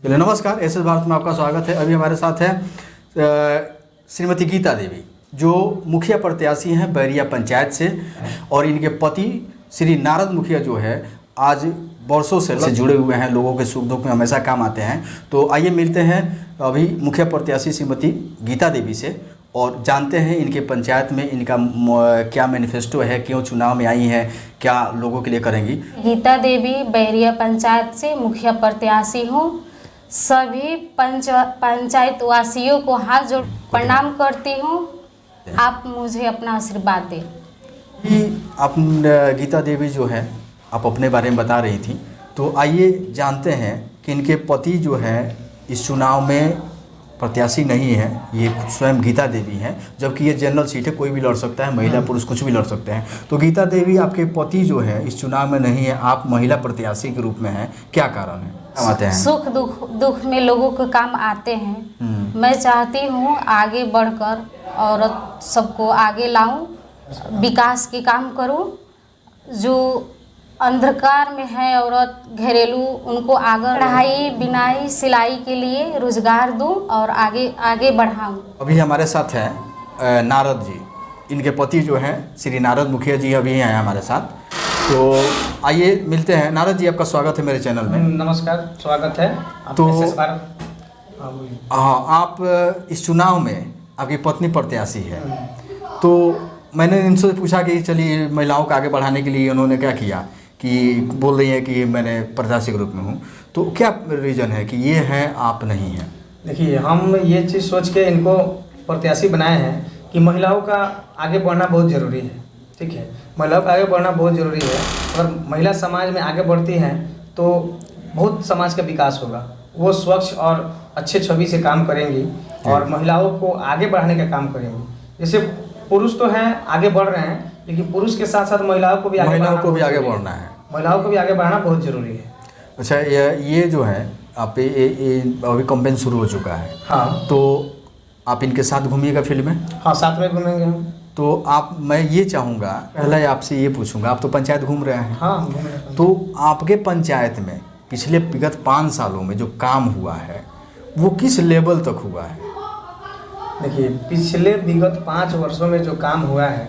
चलिए नमस्कार, एसएस भारत में आपका स्वागत है। अभी हमारे साथ है श्रीमती गीता देवी, जो मुखिया प्रत्याशी हैं बैरिया पंचायत से, और इनके पति श्री नारद मुखिया जो है आज वर्षों से जुड़े हुए हैं, लोगों के सुख दुख में हमेशा काम आते हैं। तो आइए मिलते हैं अभी मुखिया प्रत्याशी श्रीमती गीता देवी से और जानते हैं इनके पंचायत में इनका क्या मैनिफेस्टो है, क्यों चुनाव में आई हैं, क्या लोगों के लिए करेंगी। गीता देवी बैरिया पंचायत से मुखिया प्रत्याशी हूँ। सभी पंचायत वासियों को हाथ जोड़ प्रणाम करती हूँ। आप मुझे अपना आशीर्वाद दें। आप गीता देवी जो है आप अपने बारे में बता रही थी, तो आइए जानते हैं कि इनके पति जो है इस चुनाव में प्रत्याशी नहीं है, ये स्वयं गीता देवी हैं, जबकि ये जनरल सीट है, कोई भी लड़ सकता है, महिला पुरुष कुछ भी लड़ सकते हैं। तो गीता देवी, आपके पति जो है इस चुनाव में नहीं है, आप महिला प्रत्याशी के रूप में हैं, क्या कारण है? आते हैं सुख दुख में लोगों के काम आते हैं। मैं चाहती हूँ आगे बढ़कर औरत सबको आगे लाऊं, विकास के काम करूं। जो अंधकार में है औरत घरेलू, उनको आगे पढ़ाई बिनाई सिलाई के लिए रोजगार दूं और आगे बढ़ाऊं। अभी हमारे साथ हैं नारद जी, इनके पति जो हैं श्री नारद मुखिया जी अभी हैं हमारे साथ। तो आइए मिलते हैं। नारद जी, आपका स्वागत है मेरे चैनल में। नमस्कार, स्वागत है। तो हाँ, आप इस चुनाव में आपकी पत्नी प्रत्याशी है, तो मैंने इनसे पूछा कि चलिए महिलाओं को आगे बढ़ाने के लिए उन्होंने क्या किया, कि बोल रही है कि मैंने प्रत्याशी के रूप में हूँ। तो क्या रीज़न है कि ये हैं आप नहीं हैं? देखिए, हम ये चीज़ सोच के इनको प्रत्याशी बनाए हैं कि महिलाओं का आगे बढ़ना बहुत ज़रूरी है। ठीक है, महिलाओं का आगे बढ़ना बहुत ज़रूरी है। अगर महिला समाज में आगे बढ़ती हैं तो बहुत समाज का विकास होगा। वो स्वच्छ और अच्छे छवि से काम करेंगी और महिलाओं को आगे बढ़ाने का काम करेंगी। जैसे पुरुष तो हैं आगे बढ़ रहे हैं, लेकिन पुरुष के साथ साथ महिलाओं को भी आगे बढ़ना है। महिलाओं को भी आगे बढ़ाना बहुत ज़रूरी है। अच्छा, ये जो है आप अभी कैंपेन शुरू हो चुका है। हाँ, तो आप इनके साथ घूमिएगा फील्ड में? हाँ, साथ में घूमेंगे हम। तो मैं ये चाहूँगा, पहले आपसे ये पूछूंगा, आप तो पंचायत घूम रहे हैं। हाँ, घूम रहे हैं। तो आपके पंचायत में पिछले विगत 5 सालों में जो काम हुआ है वो किस लेवल तक हुआ है? देखिए, पिछले विगत 5 वर्षों में जो काम हुआ है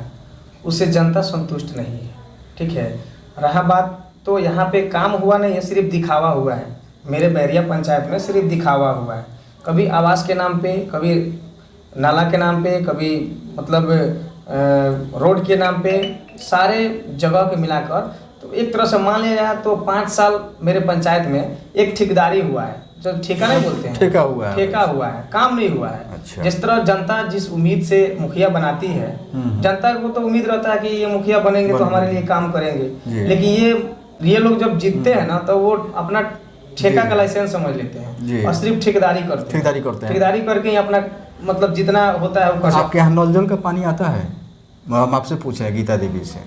उससे जनता संतुष्ट नहीं है। ठीक है, रहा बात तो यहाँ पे काम हुआ नहीं है, सिर्फ दिखावा हुआ है। मेरे बैरिया पंचायत में सिर्फ दिखावा हुआ है। कभी आवास के नाम पे, कभी नाला के नाम पे, कभी मतलब रोड के नाम पे, सारे जगह के मिलाकर तो एक तरह से मान लिया जाए तो 5 साल मेरे पंचायत में एक ठेकेदारी हुआ है, जो ठेका नहीं बोलते हैं, ठेका हुआ है, काम नहीं हुआ है। अच्छा। जिस तरह जनता जिस उम्मीद से मुखिया बनाती है, जनता को तो उम्मीद रहता है कि ये मुखिया बनेंगे तो हमारे लिए काम करेंगे, लेकिन ये लोग जब जीतते हैं ना तो वो अपना ठेका का लाइसेंस समझ लेते हैं और सिर्फ ठेकेदारी करते हैं। ठेकेदारी करके ही अपना मतलब जितना होता है वो कर। आपके यहाँ नल जल का पानी आता है? हम आपसे पूछे हैं गीता देवी से,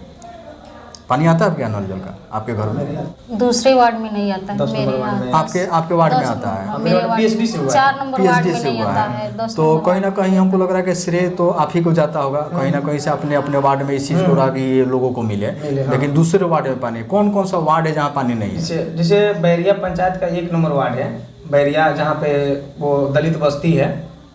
पानी आता है आपके यहाँ नल जल का? आपके घर में? दूसरे वार्ड में नहीं आता है, मेरे यहाँ आपके वार्ड में आता है। 4 नंबर वार्ड में नहीं आता है। तो कहीं ना कहीं हमको लग रहा है कि श्रेय तो आप ही को जाता होगा, कहीं ना कहीं से अपने अपने वार्ड में इस चीज़ को रहा कि लोगों को मिले। लेकिन दूसरे वार्ड में पानी, कौन कौन सा वार्ड है जहाँ पानी नहीं है? जैसे बैरिया पंचायत का 1 नंबर वार्ड है बैरिया, जहाँ पे वो दलित बस्ती है,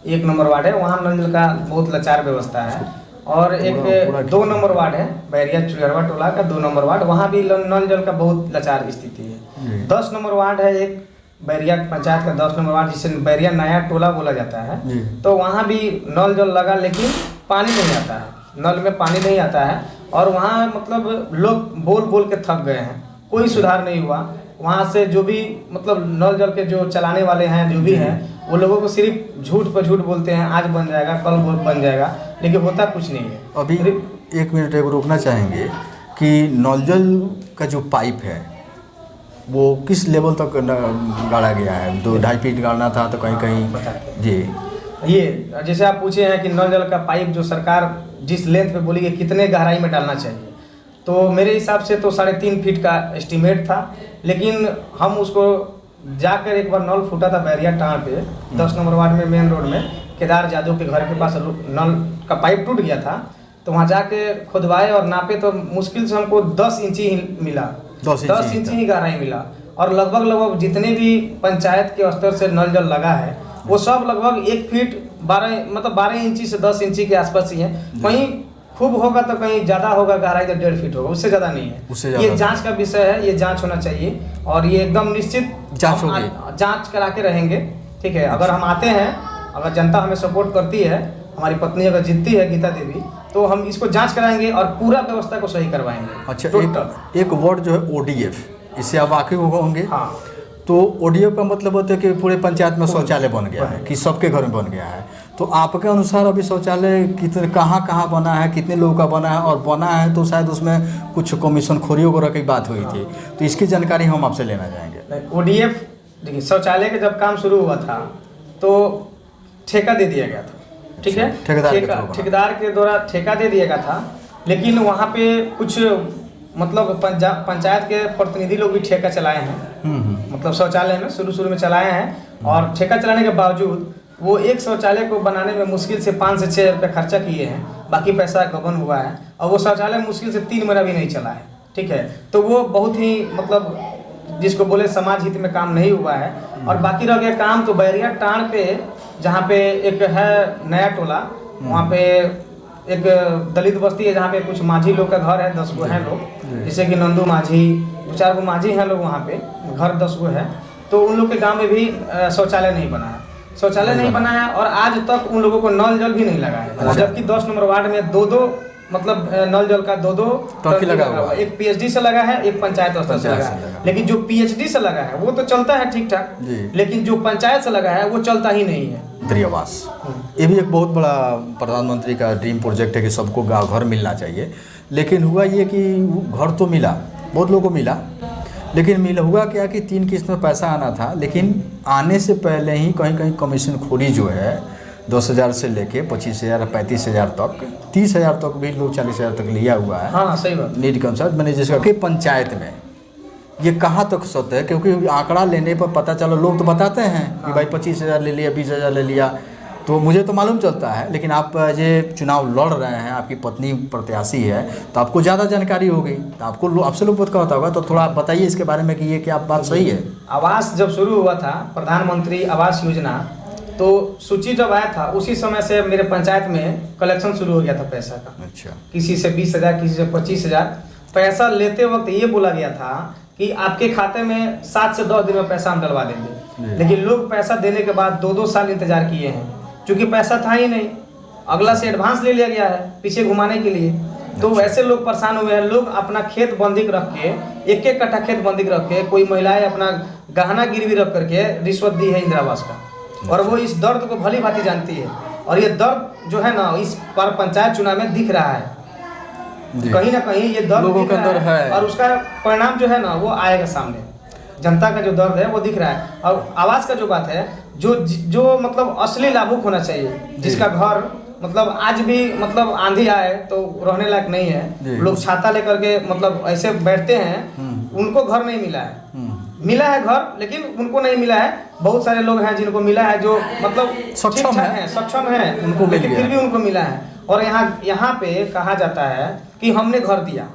1 नंबर वार्ड है, वहाँ नल जल का बहुत लाचार व्यवस्था है। और एक 2 नंबर वार्ड है बैरिया चुरवा टोला का 2 नंबर वार्ड, वहाँ भी नल जल का बहुत लाचार स्थिति है। 10 नंबर वार्ड है एक बैरिया पंचायत का 10 नंबर वार्ड, जिसे बैरिया नया टोला बोला जाता है। तो वहाँ भी नल जल लगा, लेकिन पानी नहीं आता है, नल में पानी नहीं आता है। और वहाँ मतलब लोग बोल बोल के थक गए हैं, कोई सुधार नहीं हुआ। वहाँ से जो भी मतलब नल जल के जो चलाने वाले हैं, जो भी हैं, वो लोगों को सिर्फ झूठ पर झूठ बोलते हैं, आज बन जाएगा, कल बन जाएगा, लेकिन होता कुछ नहीं है। अभी 1 मिनट रोकना चाहेंगे कि नल जल का जो पाइप है वो किस लेवल तक गाड़ा गया है? 2-2.5 फीट गाड़ना था, तो कहीं जी। ये जैसे आप पूछे हैं कि नल जल का पाइप जो सरकार जिस लेंथ पे बोली है कितने गहराई में डालना चाहिए, तो मेरे हिसाब से तो 3.5 फीट का एस्टीमेट था। लेकिन हम उसको जाकर एक बार नल फूटा था बैरिया टाँड़ पे 10 नंबर वार्ड में, मेन रोड में, केदार जादव के घर के पास नल का पाइप टूट गया था। तो वहाँ जाके खुदवाए और नापे तो मुश्किल से हमको 10 इंची ही मिला, 10 इंची ही गहराई मिला। और लगभग जितने भी पंचायत के स्तर से नल जल लगा है वो सब लगभग 1 फीट 12 इंची से 10 इंची के आसपास ही है। कहीं खूब होगा तो कहीं ज़्यादा होगा, गहराई तो 1.5 फीट होगा, उससे ज़्यादा नहीं है। ये जांच का विषय है, ये जांच होना चाहिए और ये एकदम निश्चित जांच करा के रहेंगे। ठीक है, अगर हम आते हैं, अगर जनता हमें सपोर्ट करती है, हमारी पत्नी अगर जीतती है गीता देवी, तो हम इसको जांच कराएंगे और पूरा व्यवस्था को सही करवाएंगे। अच्छा, एक वार्ड जो है ODF, इससे आप वाकिफ होंगे। हाँ, तो ODF का मतलब होता है कि पूरे पंचायत में शौचालय बन गया है, कि सबके घर में बन गया है। तो आपके अनुसार अभी शौचालय कितने कहाँ बना है, कितने लोगों का बना है, और बना है तो शायद उसमें कुछ कमीशन खोरी वगैरह की बात हुई थी, तो इसकी जानकारी हम आपसे लेना चाहेंगे। ODF देखिए, शौचालय का जब काम शुरू हुआ था तो ठेका दे दिया गया था। ठीक है, ठेकेदार के द्वारा ठेका दे दिया गया था, लेकिन वहाँ पे कुछ मतलब पंचायत के प्रतिनिधि लोग भी ठेका चलाए हैं। मतलब शौचालय में शुरू में चलाए हैं, और ठेका चलाने के बावजूद वो एक शौचालय को बनाने में मुश्किल से 5 से 6 रुपये खर्चा किए हैं, बाकी पैसा गबन हुआ है, और वो शौचालय मुश्किल से 3 महीना भी नहीं चला है। ठीक है, तो वो बहुत ही मतलब जिसको बोले समाज हित में काम नहीं हुआ है। और बाकी रह गया काम तो बैरिया टाण पे, जहाँ पे एक है नया टोला, वहाँ पे एक दलित बस्ती है जहाँ पे कुछ माझी लोग का घर है, 10 गो हैं लोग, जैसे कि नंदू माझी, 2-4 गो माझी हैं लोग, वहाँ पे घर 10 गो है। तो उन लोग के गांव में भी शौचालय नहीं बना है, और आज तक उन लोगों को नल जल भी नहीं लगा है। जबकि 10 नंबर वार्ड में 2 मतलब नल जल का 2 टंकी लगा हुआ है। एक PhD से लगा है, एक पंचायत स्तर से लगा है। लेकिन जो PhD से लगा है वो तो चलता है ठीक ठाक, लेकिन जो पंचायत से लगा है वो चलता ही नहीं है। इंद्रिय आवास, ये भी एक बहुत बड़ा प्रधानमंत्री का ड्रीम प्रोजेक्ट है कि सबको घर मिलना चाहिए। लेकिन हुआ ये कि घर तो मिला, बहुत लोगों को मिला, लेकिन हुआ क्या कि 3 किस्त में पैसा आना था, लेकिन आने से पहले ही कहीं कमीशन खोरी जो है 10,000 से लेके 25,000 35,000 तक, 30,000 तक भी लोग 40,000 तक लिया हुआ है। हाँ, सही बात। नीड कंसल्ट मैंने जिसका कि पंचायत में ये कहाँ तक सत्य है, क्योंकि आंकड़ा लेने पर पता चला, लोग तो बताते हैं कि भाई 25,000 ले लिया, 20,000 ले लिया, तो मुझे तो मालूम चलता है। लेकिन आप ये चुनाव लड़ रहे हैं, आपकी पत्नी प्रत्याशी है, तो आपको ज़्यादा जानकारी होगी, तो आपसे लोग बहुत कहता होगा, तो थोड़ा आप बताइए इसके बारे में कि ये क्या बात सही है। आवास जब शुरू हुआ था, प्रधानमंत्री आवास योजना, तो सूची जब आया था उसी समय से मेरे पंचायत में कलेक्शन शुरू हो गया था पैसा का। अच्छा, किसी से 20,000, किसी से 25,000 पैसा लेते वक्त ये बोला गया था कि आपके खाते में 7 से 10 दिन में पैसा हम डलवा देंगे। लेकिन लोग पैसा देने के बाद 2-2 साल इंतजार किए हैं, क्योंकि पैसा था ही नहीं, अगला से एडवांस ले लिया गया है पीछे घुमाने के लिए। तो वैसे लोग परेशान हुए हैं। लोग अपना खेत बंदिक रख के, 1-1 कट्ठा खेत बंदिक रख के, कोई महिलाएं अपना गहना गिरवी रख करके रिश्वत दी है इंदिरा आवास का, और वो इस दर्द को भली भांति जानती है। और ये दर्द जो है ना, इस पर पंचायत चुनाव में दिख रहा है, कहीं ना कहीं ये दर्द लोगों के अंदर है, और उसका परिणाम जो है ना वो आएगा सामने। जनता का जो दर्द है वो दिख रहा है। और आवास का जो बात है, जो मतलब असली लाभुक होना चाहिए, जिसका घर मतलब आज भी मतलब आंधी आए तो रहने लायक नहीं है, लोग छाता लेकर के मतलब ऐसे बैठते हैं, उनको घर नहीं मिला है। मिला है घर, लेकिन उनको नहीं मिला है। बहुत सारे लोग हैं जिनको मिला है, जो मतलब सक्षम है, उनको लेकिन फिर भी उनको मिला है। और यहाँ पे कहा जाता है कि हमने घर दिया,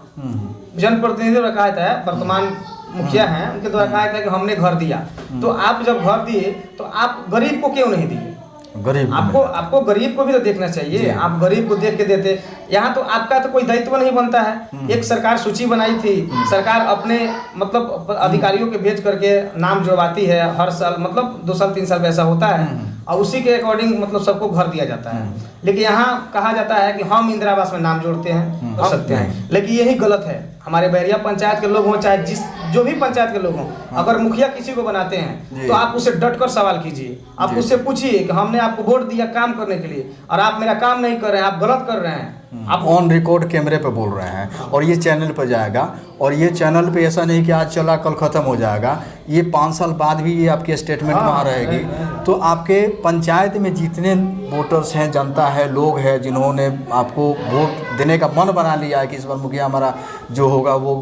जनप्रतिनिधियों ने कहा जाता है, वर्तमान मुखिया हैं उनके द्वारा कहा जाता है कि हमने घर दिया। तो आप जब घर दिए तो आप गरीब को क्यों नहीं दिए? गरीब आपको गरीब को भी तो देखना चाहिए। आप गरीब को देख के देते, यहाँ तो आपका तो कोई दायित्व नहीं बनता है। एक सरकार सूची बनाई थी, सरकार अपने मतलब अधिकारियों के भेज करके नाम जुड़वाती है हर साल, मतलब 2 साल 3 साल पे ऐसा होता है, और उसी के अकॉर्डिंग मतलब सबको घर दिया जाता है। लेकिन यहाँ कहा जाता है कि हम इंदिरा आवास में नाम जोड़ते हैं, कर सकते हैं, लेकिन यही गलत है। हमारे बैरिया पंचायत के लोग हों, चाहे जो भी पंचायत के लोग हों, अगर मुखिया किसी को बनाते हैं तो आप उससे डट कर सवाल कीजिए। आप उससे पूछिए कि हमने आपको वोट दिया काम करने के लिए, और आप मेरा काम नहीं कर रहे हैं, आप गलत कर रहे हैं। आप ऑन रिकॉर्ड कैमरे पे बोल रहे हैं, और ये चैनल पर जाएगा, और ये चैनल पे ऐसा नहीं कि आज चला कल ख़त्म हो जाएगा, ये 5 साल बाद भी ये आपकी स्टेटमेंट वहाँ रहेगी। तो आपके पंचायत में जितने वोटर्स हैं, जनता है, लोग हैं, जिन्होंने आपको वोट देने का मन बना लिया है कि इस बार मुखिया हमारा जो होगा वो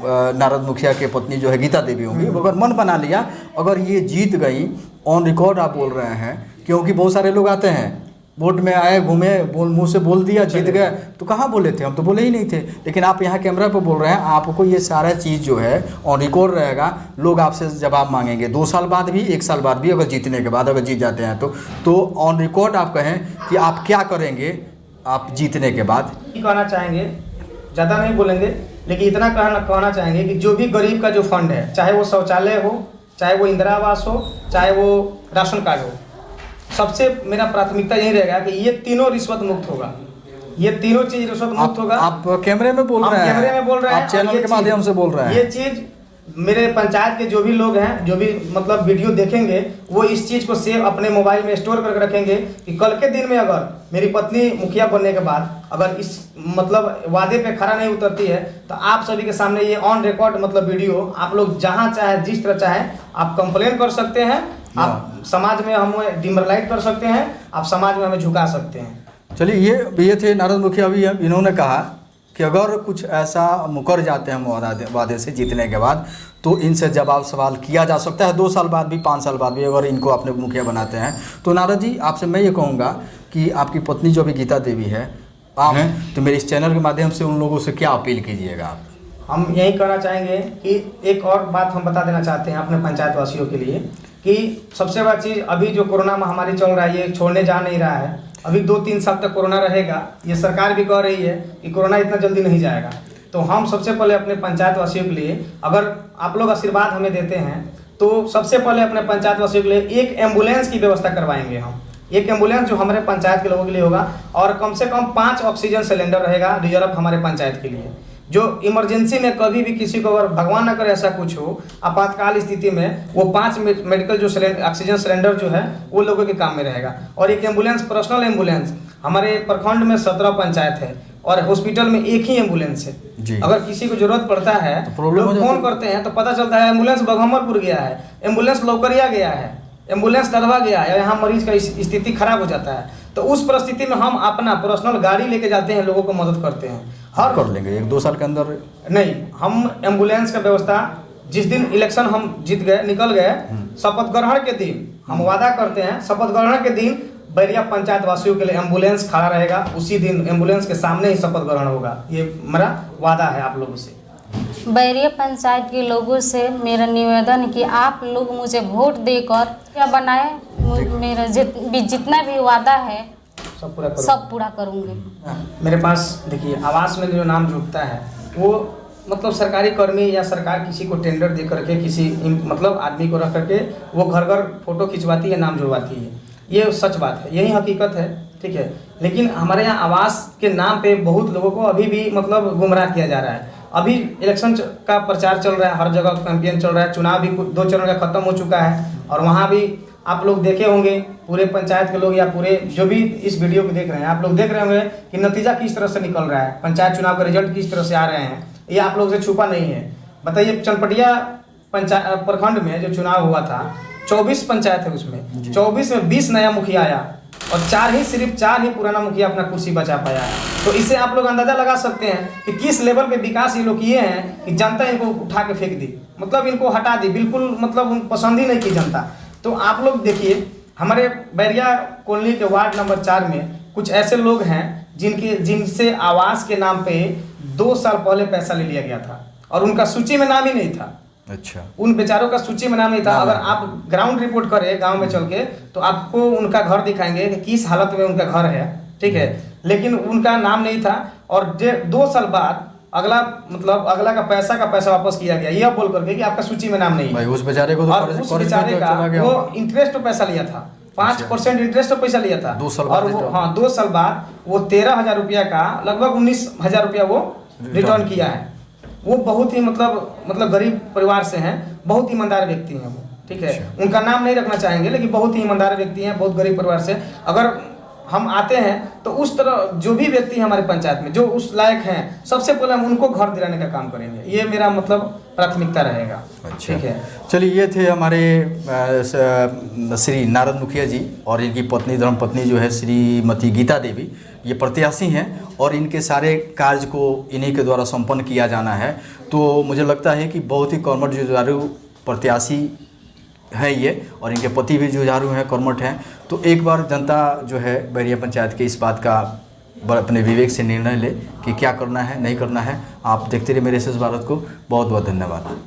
नारद मुखिया के पत्नी जो है गीता देवी होंगी, अगर मन बना लिया, अगर ये जीत गई, ऑन रिकॉर्ड आप बोल रहे हैं, क्योंकि बहुत सारे लोग आते हैं वोट में आए, घूमे, मुंह से बोल दिया, जीत गए, तो कहाँ बोले थे? हम तो बोले ही नहीं थे। लेकिन आप यहाँ कैमरा पर बोल रहे हैं, आपको ये सारा चीज़ जो है ऑन रिकॉर्ड रहेगा, लोग आपसे जवाब मांगेंगे 2 साल बाद भी, 1 साल बाद भी, अगर जीतने के बाद, अगर जीत जाते हैं तो ऑन रिकॉर्ड आप कहें कि आप क्या करेंगे आप जीतने के बाद। कहना चाहेंगे, ज़्यादा नहीं बोलेंगे, लेकिन इतना कहना चाहेंगे कि जो भी गरीब का जो फंड है, चाहे वो शौचालय हो, चाहे वो इंदिरा आवास हो, चाहे वो राशन कार्ड हो, सबसे मेरा प्राथमिकता यही रहेगा कि ये तीनों रिश्वत मुक्त होगा। ये तीनों चीज रिश्वत मुक्त होगा। आप कैमरे में बोल रहे हैं, कैमरे में बोल रहे हैं, आप चैनल के माध्यम से बोल रहे हैं। ये चीज मेरे पंचायत के जो भी लोग हैं, जो भी मतलब वीडियो देखेंगे, वो इस चीज को सेव अपने मोबाइल में स्टोर करके रखेंगे कि कल के दिन में अगर मेरी पत्नी मुखिया बनने के बाद अगर इस मतलब वादे पे खरा नहीं उतरती है, तो आप सभी के सामने ये ऑन रिकॉर्ड मतलब वीडियो आप लोग जहाँ चाहे, जिस तरह चाहे आप कंप्लेन कर सकते हैं, आप समाज में हमें डिमोरलाइज कर सकते हैं, आप समाज में हमें झुका सकते हैं। चलिए, ये थे नारद मुखिया। अभी इन्होंने कहा कि अगर कुछ ऐसा मुकर जाते हैं वादे से जीतने के बाद, तो इनसे जवाब सवाल किया जा सकता है 2 साल बाद भी, 5 साल बाद भी, अगर इनको अपने मुखिया बनाते हैं। तो नारद जी, आपसे मैं ये कहूँगा कि आपकी पत्नी जो भी गीता देवी है, आप हैं, तो मेरे इस चैनल के माध्यम से उन लोगों से क्या अपील कीजिएगा आप? हम यही कहना चाहेंगे कि एक और बात हम बता देना चाहते हैं अपने पंचायत वासियों के लिए कि सबसे बड़ा चीज़, अभी जो कोरोना महामारी चल रहा है, ये छोड़ने जा नहीं रहा है। अभी 2-3 साल तक कोरोना रहेगा। ये सरकार भी कह रही है कि कोरोना इतना जल्दी नहीं जाएगा। तो हम सबसे पहले अपने पंचायत वासियों के लिए, अगर आप लोग आशीर्वाद हमें देते हैं, तो सबसे पहले अपने पंचायत वासियों के लिए एक एम्बुलेंस की व्यवस्था करवाएंगे हम। एक एम्बुलेंस जो हमारे पंचायत के लोगों के लिए होगा, और कम से कम 5 ऑक्सीजन सिलेंडर रहेगा रिजर्व हमारे पंचायत के लिए, जो इमरजेंसी में कभी भी किसी को अगर भगवान न करे ऐसा कुछ हो, आपातकाल स्थिति में वो 5 मेडिकल जो ऑक्सीजन सिलेंडर जो है वो लोगों के काम में रहेगा। और एक एम्बुलेंस, पर्सनल एम्बुलेंस, हमारे प्रखंड में 17 पंचायत है और हॉस्पिटल में एक ही एम्बुलेंस है। अगर किसी को जरूरत पड़ता है तो लोग फोन करते हैं तो पता चलता है एम्बुलेंस बघम्मरपुर गया है, एम्बुलेंस लौकरिया गया है, एम्बुलेंस दरवा गया है, यहाँ मरीज का स्थिति खराब हो जाता है। तो उस परिस्थिति में हम अपना पर्सनल गाड़ी लेके जाते हैं, लोगों को मदद करते हैं। हर कर लेंगे 1-2 साल के अंदर नहीं, हम एम्बुलेंस का व्यवस्था जिस दिन इलेक्शन हम जीत गए, निकल गए, शपथ ग्रहण के दिन हम वादा करते हैं, शपथ ग्रहण के दिन बैरिया पंचायत वासियों के लिए एम्बुलेंस खड़ा रहेगा, उसी दिन एम्बुलेंस के सामने ही शपथ ग्रहण होगा। ये मेरा वादा है आप लोगों से। बैरिया पंचायत के लोगों से मेरा निवेदन है कि आप लोग मुझे वोट देकर क्या बनाए, मेरा जितना भी वादा है सब पूरा करूँगी। मेरे पास देखिए, आवास में जो नाम जुटता है वो मतलब सरकारी कर्मी या सरकार किसी को टेंडर दे करके किसी मतलब आदमी को रख करके वो घर घर फोटो खिंचवाती है, नाम जुड़वाती है। ये सच बात है, यही हकीकत है, ठीक है। लेकिन हमारे यहाँ आवास के नाम पे बहुत लोगों को अभी भी मतलब गुमराह किया जा रहा है। अभी इलेक्शन का प्रचार चल रहा है, हर जगह कैंपेन चल रहा है, चुनाव भी 2 चरण का खत्म हो चुका है, और वहाँ भी आप लोग देखे होंगे, पूरे पंचायत के लोग या पूरे जो भी इस वीडियो को देख रहे हैं, आप लोग देख रहे होंगे कि नतीजा किस तरह से निकल रहा है, पंचायत चुनाव का रिजल्ट किस तरह से आ रहे हैं। ये आप लोग से छुपा नहीं है। बताइए, चनपटिया पंचायत प्रखंड में जो चुनाव हुआ था, 24 पंचायत है, उसमें 24 में 20 नया मुखिया आया और सिर्फ 4 ही पुराना मुखिया अपना कुर्सी बचा पाया है। तो इससे आप लोग अंदाजा लगा सकते हैं कि किस लेवल पे विकास ये लोग किए हैं कि जनता इनको उठा के फेंक दी, मतलब इनको हटा दी, बिल्कुल मतलब पसंद ही नहीं की जनता। तो आप लोग देखिए, हमारे बैरिया कॉलोनी के वार्ड नंबर 4 में कुछ ऐसे लोग हैं जिनसे आवास के नाम पे 2 साल पहले पैसा ले लिया गया था और उनका सूची में नाम ही नहीं था। अच्छा, उन बेचारों का सूची में नाम नहीं था। अगर आप ग्राउंड रिपोर्ट करें गांव में चल के, तो आपको उनका घर दिखाएंगे कि किस हालत में उनका घर है, ठीक है। लेकिन उनका नाम नहीं था और 2 साल बाद अगला का पैसा वापस किया गया, यह बोल करके कि आपका सूची में नाम नहीं है। भाई उस बेचारे को तो उस बेचारे का वो इंटरेस्ट पे पैसा लिया था, 5% इंटरेस्ट पे पैसा लिया था। 2 साल और वो 2 साल बाद वो 13,000 रुपया का लगभग 19,000 रुपया वो रिटर्न किया है। वो बहुत ही मतलब गरीब परिवार से हैं, बहुत ईमानदार व्यक्ति हैं वो, ठीक है। उनका नाम नहीं रखना चाहेंगे, लेकिन बहुत ही ईमानदार व्यक्ति हैं, बहुत गरीब परिवार से। अगर हम आते हैं तो उस तरह जो भी व्यक्ति हमारे पंचायत में जो उस लायक हैं, सबसे पहले हम उनको घर दिलाने का काम करेंगे। ये मेरा मतलब प्राथमिकता रहेगा। अच्छा, ठीक है। चलिए, ये थे हमारे श्री नारद मुखिया जी और इनकी पत्नी, धर्मपत्नी जो है श्रीमती गीता देवी। ये प्रत्याशी हैं और इनके सारे कार्य को इन्हीं के द्वारा संपन्न किया जाना है। तो मुझे लगता है कि बहुत ही कर्मठ जुझारू प्रत्याशी है ये, और इनके पति भी जुझारू हैं, कर्मठ हैं। तो एक बार जनता जो है बैरिया पंचायत के इस बात का अपने विवेक से निर्णय ले कि क्या करना है नहीं करना है। आप देखते रहिए मेरे SS भारत को। बहुत बहुत धन्यवाद।